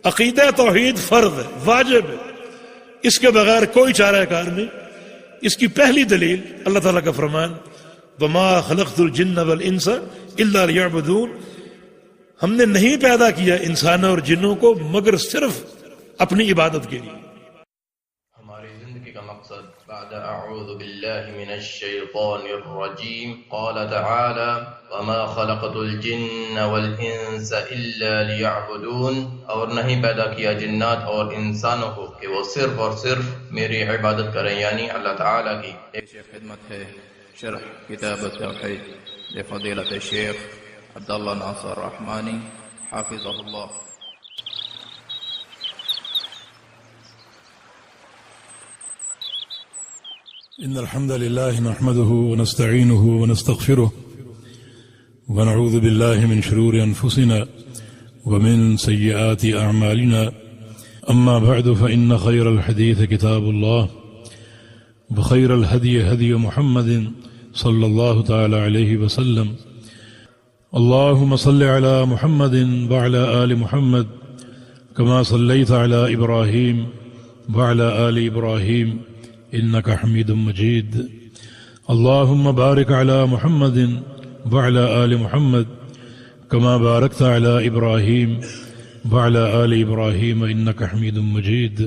عقیدہ توحید فرض ہے، واجب ہے، اس کے بغیر کوئی چارہ کار نہیں۔ اس کی پہلی دلیل اللہ تعالیٰ کا فرمان وَمَا خَلَقْتُ الْجِنَّ وَالْإِنسَ إِلَّا لِيَعْبُدُونَ، ہم نے نہیں پیدا کیا انسانوں اور جنوں کو مگر صرف اپنی عبادت کے لیے۔ ہماری زندگی کا مقصد بعد اعوذ باللہ من الشیطان الرجیم قال تعالی وما خلقت الجن والانس الا ليعبدون، اور نہیں پیدا کیا جنات اور انسانوں کو کہ وہ صرف اور صرف میری عبادت کریں، یعنی اللہ تعالی کی۔ ایک خدمت ہے شرح کتاب التوحید لفضیلۃ الشیخ عبداللہ ناصر رحمانی حافظہ اللہ۔ إن الحمد لله نحمده ونستعينه ونستغفره ونعوذ بالله من شرور أنفسنا ومن سيئات أعمالنا، أما بعد فإن خير الحديث كتاب الله وخير الهدي هدي محمد صلى الله تعالى عليه وسلم، اللهم صل على محمد وعلى آل محمد كما صليت على إبراهيم وعلى آل إبراهيم إنك حميد مجيد، اللهم بارك على محمد وعلى آل محمد كما باركت على إبراهيم وعلى آل إبراهيم إنك حميد مجيد۔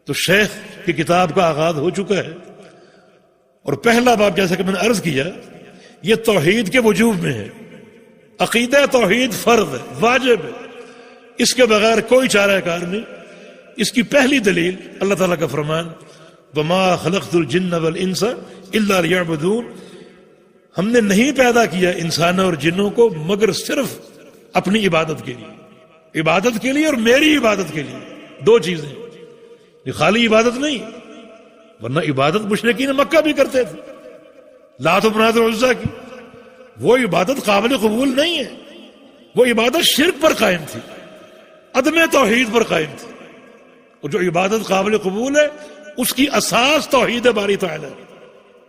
تو شیخ کی کتاب کا آغاز ہو چکا ہے، اور پہلا باب جیسا کہ میں نے عرض کیا یہ توحید کے وجوب میں ہے۔ عقیدہ توحید فرض ہے، واجب ہے، اس کے بغیر کوئی چارہ کار نہیں۔ اس کی پہلی دلیل اللہ تعالیٰ کا فرمان وَمَا خَلَقْتُ الْجِنَّ وَالْإِنسَ إِلَّا لِيَعْبُدُونَ، ہم نے نہیں پیدا کیا انسانوں اور جنوں کو مگر صرف اپنی عبادت کے لیے، عبادت کے لیے اور میری عبادت کے لیے، دو چیزیں، یہ خالی عبادت نہیں، ورنہ عبادت مشرکین مکہ بھی کرتے تھے، لات و منات و عزا کی، وہ عبادت قابل قبول نہیں ہے، وہ عبادت شرک پر قائم تھی، عدم توحید پر قائم تھی، اور جو عبادت قابل قبول ہے اس کی اساس توحید باری تعالی،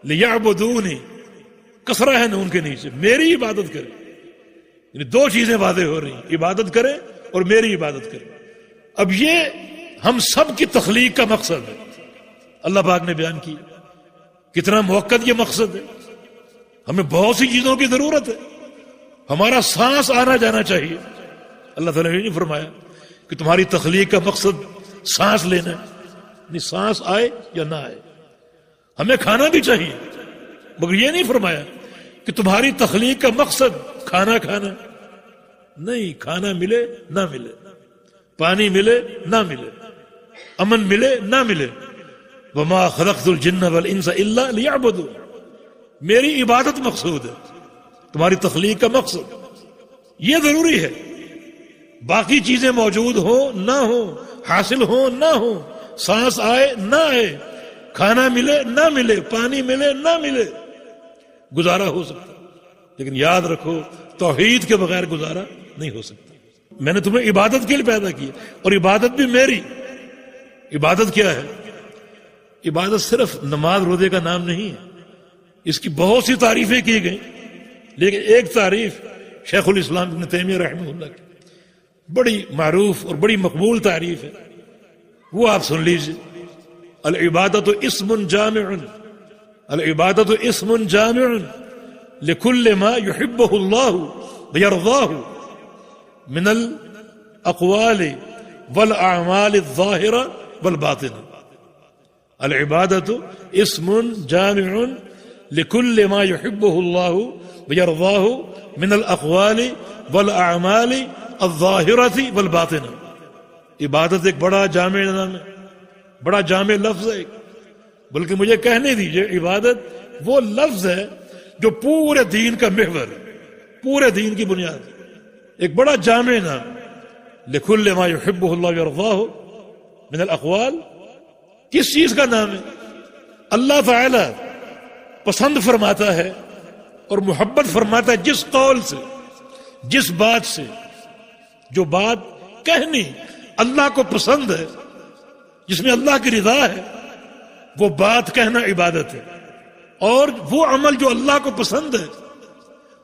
لیعبدونی کسرہ ہے نون کے نیچے، میری عبادت کرے، یعنی دو چیزیں واضح ہو رہی ہیں، عبادت کرے اور میری عبادت کرے۔ اب یہ ہم سب کی تخلیق کا مقصد ہے، اللہ پاک نے بیان کیا کتنا موقت یہ مقصد ہے۔ ہمیں بہت سی چیزوں کی ضرورت ہے، ہمارا سانس آنا جانا چاہیے، اللہ تعالیٰ نے نہیں فرمایا کہ تمہاری تخلیق کا مقصد سانس لینا ہے، نہیں، سانس آئے یا نہ آئے، ہمیں کھانا بھی چاہیے، مگر یہ نہیں فرمایا کہ تمہاری تخلیق کا مقصد کھانا کھانا، نہیں، کھانا ملے نہ ملے، پانی ملے نہ ملے، امن ملے نہ ملے، وما خلقت الجن والانس الا لیعبدون، میری عبادت مقصود ہے، تمہاری تخلیق کا مقصد یہ ضروری ہے، باقی چیزیں موجود ہوں نہ ہوں، حاصل ہوں نہ ہوں، سانس آئے نہ آئے، کھانا ملے نہ ملے، پانی ملے نہ ملے، گزارا ہو سکتا، لیکن یاد رکھو توحید کے بغیر گزارا نہیں ہو سکتا۔ میں نے تمہیں عبادت کے لیے پیدا کیا، اور عبادت بھی میری۔ عبادت کیا ہے؟ عبادت صرف نماز روزے کا نام نہیں ہے، اس کی بہت سی تعریفیں کی گئیں، لیکن ایک تعریف شیخ الاسلام ابن تیمیہ رحمہ اللہ کی بڑی معروف اور بڑی مقبول تعریف ہے، وہ آپ سن لیجیے۔ العبادت اسم جامع، العبادت اسم جامع لكل ما يحبه الله ويرضاه من الاقوال والاعمال الظاهرة والباطنة۔ العبادت اسم جامع لكل ما يحبه الله ويرضاه من الاقوال والاعمال الظاهرة والباطنة۔ عبادت ایک بڑا جامع نام ہے، بڑا جامع لفظ ہے، بلکہ مجھے کہنے دیجئے عبادت وہ لفظ ہے جو پورے دین کا محور ہے، پورے دین کی بنیاد ہے، ایک بڑا جامع نام۔ لکل ما یحبہ اللہ ویرضاہ من الاقوال، کس چیز کا نام ہے؟ اللہ تعالی پسند فرماتا ہے اور محبت فرماتا ہے جس قول سے، جس بات سے، جو بات کہنی اللہ کو پسند ہے، جس میں اللہ کی رضا ہے، وہ بات کہنا عبادت ہے، اور وہ عمل جو اللہ کو پسند ہے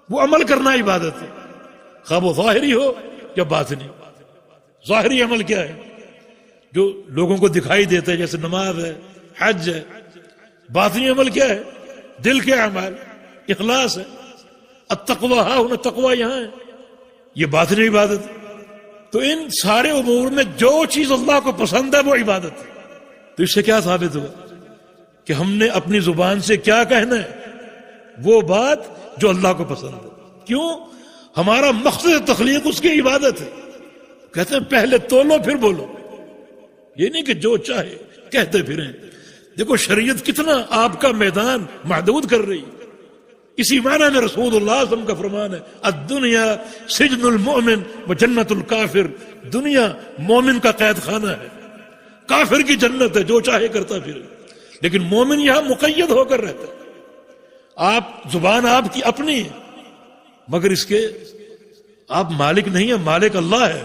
وہ عمل کرنا عبادت ہے، خواہ وہ ظاہری ہو یا باطنی۔ ظاہری عمل کیا ہے؟ جو لوگوں کو دکھائی دیتا ہے، جیسے نماز ہے، حج ہے. باطنی عمل کیا ہے؟ دل کے اعمال، اخلاص ہے. التقوی ہاں ہونا، تقوی یہاں ہے، یہ باطنی عبادت ہے. تو ان سارے امور میں جو چیز اللہ کو پسند ہے وہ عبادت ہے. تو اس سے کیا ثابت ہوا کہ ہم نے اپنی زبان سے کیا کہنا ہے؟ وہ بات جو اللہ کو پسند ہے. کیوں؟ ہمارا مقصد تخلیق اس کی عبادت ہے. کہتے ہیں پہلے تولو پھر بولو، یہ نہیں کہ جو چاہے کہتے پھریں. دیکھو شریعت کتنا آپ کا میدان محدود کر رہی ہے. اسی معنی میں رسول اللہ صلی اللہ علیہ وسلم کا فرمان ہے الدنیا سجن المؤمن و جنت الکافر. دنیا مومن کا قید خانہ ہے، کافر کی جنت ہے، جو چاہے کرتا پھرے. لیکن مومن یہاں مقید ہو کر رہتا ہے. آپ زبان آپ کی اپنی ہے، مگر اس کے آپ مالک نہیں ہیں، مالک اللہ ہے.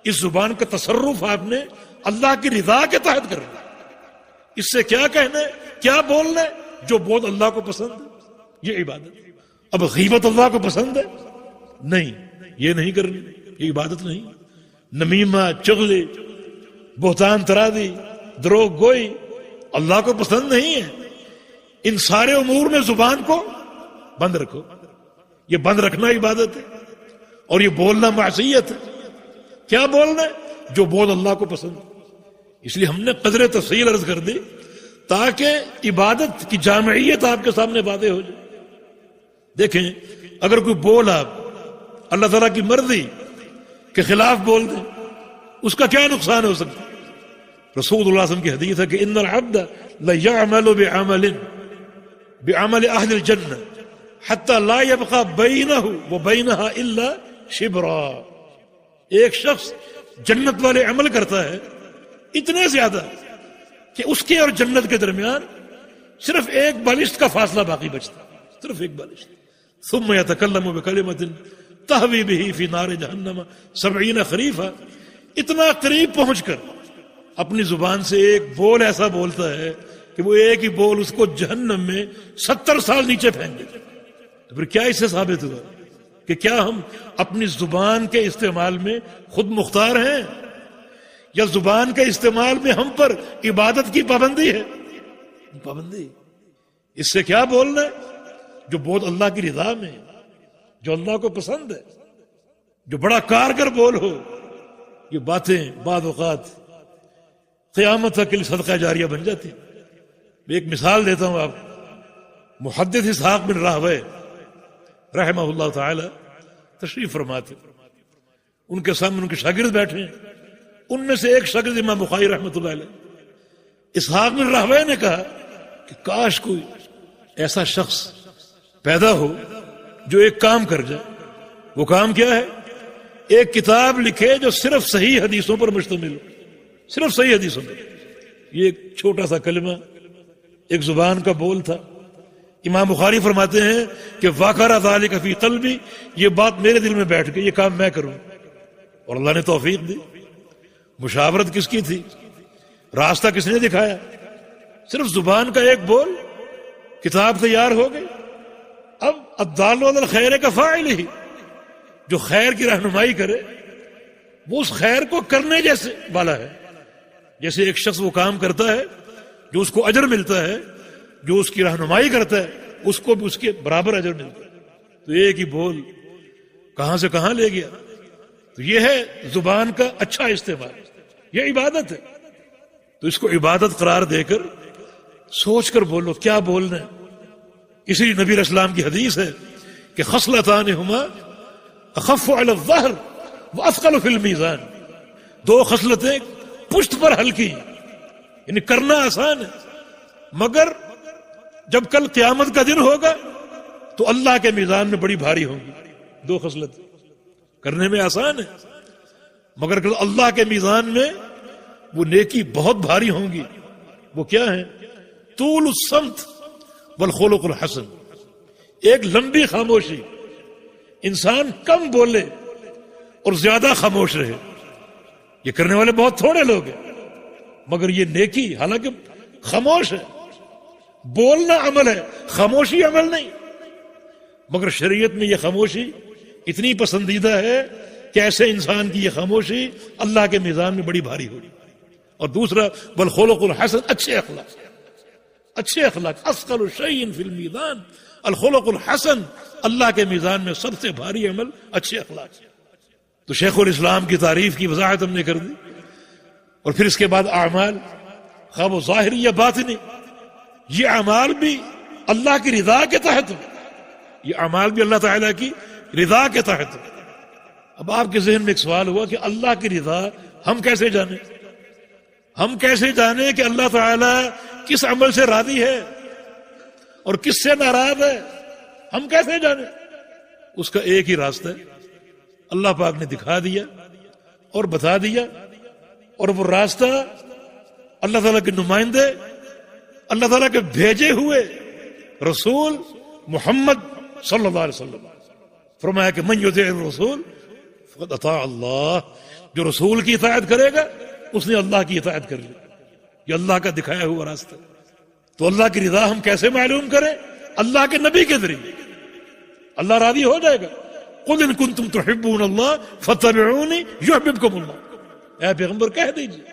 اس زبان کا تصرف آپ نے اللہ کی رضا کے تحت کرنا ہے. اس سے کیا کہنا ہے، کیا بولنا ہے؟ جو بہت اللہ کو پسند ہے، یہ عبادت. اب غیبت اللہ کو پسند ہے؟ نہیں، یہ نہیں کرنی، یہ عبادت نہیں. نمیمہ، چغلی، بہتان ترازی، دروغ گوئی اللہ کو پسند نہیں ہے. ان سارے امور میں زبان کو بند رکھو. یہ بند رکھنا عبادت ہے، اور یہ بولنا معصیت ہے. کیا بولنا ہے؟ جو بول اللہ کو پسند. اس لیے ہم نے قدر تفصیل عرض کر دی تاکہ عبادت کی جامعیت آپ کے سامنے واضح ہو جائے. دیکھیں اگر کوئی بول آپ اللہ تعالیٰ کی مرضی کے خلاف بول دیں، اس کا کیا نقصان ہو سکتا ہے؟ رسول اللہ صلی اللہ علیہ وسلم کی حدیث ہے کہ ان العبد لیعمل بعمل اہل الجنہ حتی لا یبقى بینہ وبینہا الا شبرا. ایک شخص جنت والے عمل کرتا ہے اتنے زیادہ کہ اس کے اور جنت کے درمیان صرف ایک بالشت کا فاصلہ باقی بچتا ہے، صرف ایک بالشت. ثم يتکلم بکلمۃ تہوی بہ فی نار جہنم 70 خریفا. اتنا قریب پہنچ کر اپنی زبان سے ایک بول ایسا بولتا ہے کہ وہ ایک ہی بول اس کو جہنم میں 70 سال نیچے پھینک دیتا. تو پھر کیا اس سے ثابت ہوا کہ کیا ہم اپنی زبان کے استعمال میں خود مختار ہیں، یا زبان کے استعمال میں ہم پر عبادت کی پابندی ہے؟ پابندی. اس سے کیا بولنا ہے؟ جو بہت اللہ کی رضا میں، جو اللہ کو پسند ہے، جو بڑا کارگر بول ہو. یہ باتیں بعض اوقات قیامت تک کے لیے صدقہ جاریہ بن جاتی. میں ایک مثال دیتا ہوں آپ. محدث اسحاق بن راہوے رحمہ اللہ تعالی تشریف فرماتے، ان کے سامنے ان کے شاگرد بیٹھے ہیں. ان میں سے ایک شاگرد امام بخاری رحمۃ اللہ علیہ. اسحاق بن راہوے نے کہا کہ کاش کوئی ایسا شخص پیدا ہو جو ایک کام کر جائے. وہ کام کیا ہے؟ ایک کتاب لکھے جو صرف صحیح حدیثوں پر مشتمل ہو، صرف صحیح حدیثوں پر. یہ ایک چھوٹا سا کلمہ، ایک زبان کا بول تھا. امام بخاری فرماتے ہیں کہ وَقَرَ ذَلِكَ فِي قَلْبِي، یہ بات میرے دل میں بیٹھ گئی، یہ کام میں کروں. اور اللہ نے توفیق دی. مشاورت کس کی تھی؟ راستہ کس نے دکھایا؟ صرف زبان کا ایک بول، کتاب تیار ہو گئی. اب الدال علی الخیر کفاعل ہی، جو خیر کی رہنمائی کرے وہ اس خیر کو کرنے جیسے والا ہے. جیسے ایک شخص وہ کام کرتا ہے جو اس کو اجر ملتا ہے، جو اس کی رہنمائی کرتا ہے اس کو بھی اس کے برابر اجر ملتا ہے. تو ایک ہی بول کہاں سے کہاں لے گیا. تو یہ ہے زبان کا اچھا استعمال، یہ عبادت ہے. تو اس کو عبادت قرار دے کر سوچ کر بولو کیا بولنا ہے. اسی لیے نبی علیہ السلام کی حدیث ہے کہ خصلتان ہما اخف علی الظہر واثقل فی المیزان. دو خصلتیں پشت پر ہلکی، یعنی کرنا آسان ہے، مگر جب کل قیامت کا دن ہوگا تو اللہ کے میزان میں بڑی بھاری ہوں گی. دو خصلتیں کرنے میں آسان ہے، مگر کل اللہ کے میزان میں وہ نیکی بہت بھاری ہوں گی. وہ کیا ہیں؟ طول الصمت والخلق الحسن. ایک لمبی خاموشی، انسان کم بولے اور زیادہ خاموش رہے. یہ کرنے والے بہت تھوڑے لوگ ہیں، مگر یہ نیکی حالانکہ خاموش ہے. بولنا عمل ہے، خاموشی عمل نہیں. مگر شریعت میں یہ خاموشی اتنی پسندیدہ ہے کہ ایسے انسان کی یہ خاموشی اللہ کے میزان میں بڑی بھاری ہوگی. اور دوسرا والخلق الحسن، اچھے اخلاق. اچھے اخلاق اثقل شیء فی المیزان الخلق الحسن، اللہ کے میزان میں سب سے بھاری عمل اچھے اخلاق. تو شیخ الاسلام کی تعریف کی وضاحت ہم نے کر دی. اور پھر اس کے بعد اعمال، خواہ وہ ظاہری یا باطنی، یہ اعمال بھی اللہ کی رضا کے تحت ہو. یہ اعمال بھی اللہ تعالیٰ کی رضا کے تحت ہو. اب آپ کے ذہن میں ایک سوال ہوا کہ اللہ کی رضا ہم کیسے جانیں؟ ہم کیسے جانیں کہ اللہ تعالیٰ کس عمل سے راضی ہے اور کس سے ناراض ہے؟ ہم کیسے جانیں؟ اس کا ایک ہی راستہ ہے، اللہ پاک نے دکھا دیا اور بتا دیا. اور وہ راستہ اللہ تعالیٰ کے نمائندے، اللہ تعالیٰ کے بھیجے ہوئے رسول محمد صلی اللہ علیہ وسلم فرمایا کہ من یطیع الرسول فقد اطاع اللہ، جو رسول کی اطاعت کرے گا اس نے اللہ کی اطاعت کر لی. یہ اللہ کا دکھایا ہوا راستہ. تو اللہ کی رضا ہم کیسے معلوم کریں؟ اللہ کے نبی کے ذریعے. اللہ راضی ہو جائے گا. قل ان کنتم تحبون اللہ فاتبعونی یحببکم اللہ. اے پیغمبر کہہ دیجیے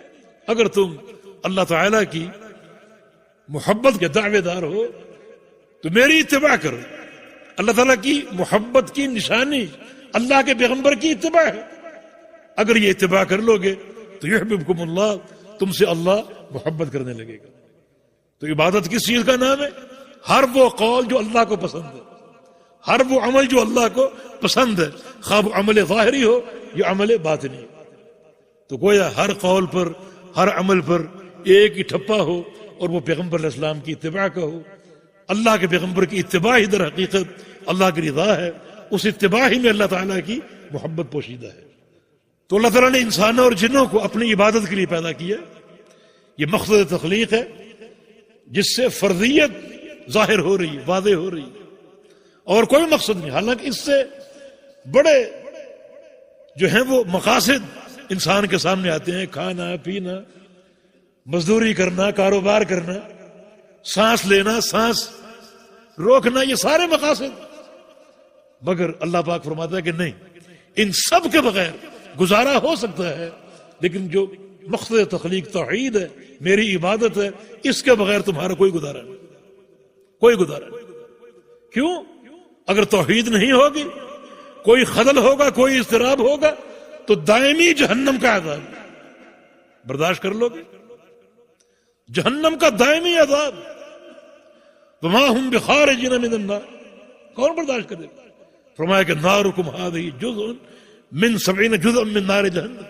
اگر تم اللہ تعالیٰ کی محبت کے دعوے دار ہو تو میری اتباع کرو. اللہ تعالیٰ کی محبت کی نشانی اللہ کے پیغمبر کی اتباع ہے. اگر یہ اتباع کر لو گے تو یحببکم اللہ، تم سے اللہ محبت کرنے لگے گا. تو عبادت کس چیز کا نام ہے؟ ہر وہ قول جو اللہ کو پسند ہے، ہر وہ عمل جو اللہ کو پسند ہے، خواہ وہ عمل ظاہری ہو یا عمل باطنی ہو. تو گویا ہر قول پر، ہر عمل پر ایک ہی ٹھپا ہو اور وہ پیغمبر علیہ السلام کی اتباع کا ہو. اللہ کے پیغمبر کی اتباع ہی در حقیقت اللہ کی رضا ہے. اس اتباع ہی میں اللہ تعالیٰ کی محبت پوشیدہ ہے. تو اللہ تعالیٰ نے انسانوں اور جنوں کو اپنی عبادت کے لیے پیدا کیا. یہ مقصد تخلیق ہے جس سے فرضیت ظاہر ہو رہی ہے، واضح ہو رہی ہے، اور کوئی مقصد نہیں. حالانکہ اس سے بڑے جو ہیں وہ مقاصد انسان کے سامنے آتے ہیں، کھانا پینا، مزدوری کرنا، کاروبار کرنا، سانس لینا، سانس روکنا، یہ سارے مقاصد. مگر اللہ پاک فرماتا ہے کہ نہیں، ان سب کے بغیر گزارا ہو سکتا ہے، لیکن جو مقصد تخلیق توحید ہے، میری عبادت ہے، اس کے بغیر تمہارا کوئی گزارا نہیں، کوئی گزارا نہیں. کیوں؟ اگر توحید نہیں ہوگی، کوئی خلل ہوگا، کوئی اضطراب ہوگا تو دائمی جہنم کا عذاب برداشت کر لو گے؟ جہنم کا دائمی عذاب. وما ہم بخارجین من النار، کون برداشت کرے گا؟ فرمایا کہ نارکم ھذہ جزء من 70 جزء من نار جہنم.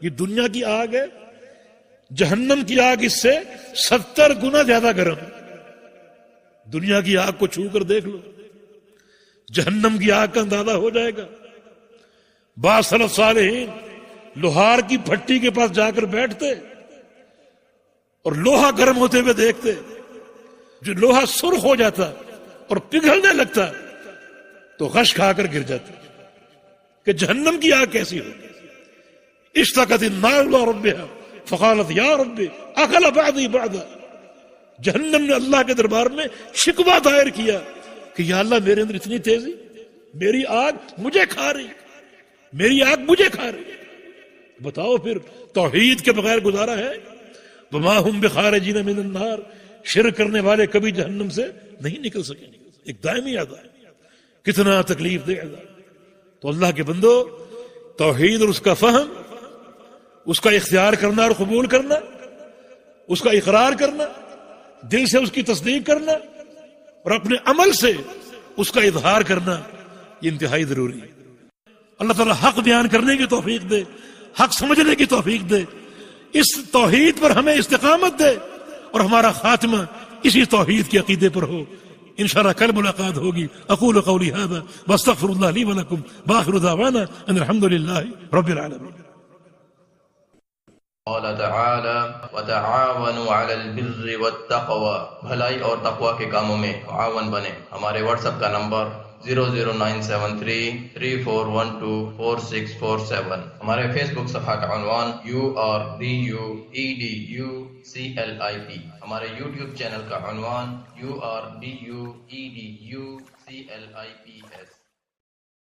یہ دنیا کی آگ ہے، جہنم کی آگ اس سے 70 گنا زیادہ گرم ہے. دنیا کی آگ کو چھو کر دیکھ لو، جہنم کی آگ کا اندازہ ہو جائے گا. بعض سلف صالحین لوہار کی بھٹی کے پاس جا کر بیٹھتے اور لوہا گرم ہوتے ہوئے دیکھتے. جو لوہا سرخ ہو جاتا اور پگھلنے لگتا تو غش کھا کر گر جاتے کہ جہنم کی آگ کیسی ہوگی. اشتقت النار الى ربها فقالت یا رب اکل بعضی بعضا. جہنم نے اللہ کے دربار میں شکوہ دائر کیا کہ یا اللہ میرے اندر اتنی تیزی، میری آگ مجھے کھا رہی، میری آگ مجھے کھا رہی. بتاؤ پھر توحید کے بغیر گزارا ہے؟ وما ہم بخارجین من النار، شرک کرنے والے کبھی جہنم سے نہیں نکل سکیں گے. ایک دائمی عذاب، کتنا تکلیف دہ عذاب. تو اللہ کے بندو، توحید اور اس کا فہم، اس کا اختیار کرنا اور قبول کرنا، اس کا اقرار کرنا، دل سے اس کی تصدیق کرنا اور اپنے عمل سے اس کا اظہار کرنا، یہ انتہائی ضروری ہے. اللہ تعالیٰ حق بیان کرنے کی توفیق دے، حق سمجھنے کی توفیق دے، اس توحید پر ہمیں استقامت دے اور ہمارا خاتمہ اسی توحید کے عقیدے پر ہو. انشاءاللہ کل ملاقات ہوگی. اقول قولی ھذا واستغفر اللہ لی ولکم وآخر دعوانا ان الحمد للہ رب العالمین. قال تعالی وتعاونوا علی البر والتقوی، بھلائی اور تقوی کے کاموں میں معاون بنے. ہمارے واٹس ایپ کا نمبر 0097334124647. ہمارے فیس بک صفحہ کا عنوان URDUEDUCLIP. ہمارے یوٹیوب چینل کا عنوان URDUEDUCLIPS.